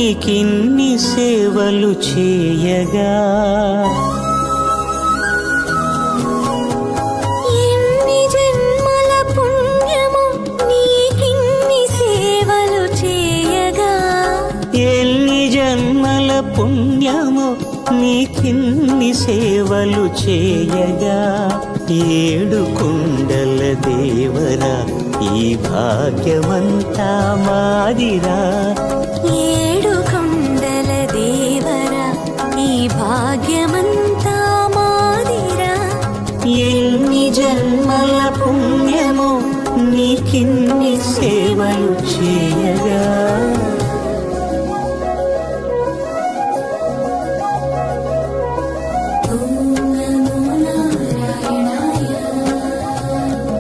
నీకిన్ని సేవలు చేయగా ఎన్ని జన్మల పుణ్యము నీకిన్ని సేవలు చేయగా ఎన్ని జన్మల పుణ్యము నీకిన్ని సేవలు చేయగా ఏడు కుండల దేవరా ఈ భాగ్యమంతా మాదిరా ఏడు కొండల దేవరా ఈ భాగ్యమంతా మాదిరా ఎన్ని జన్మల పుణ్యము నీకిన్ని సేవలు చేయగా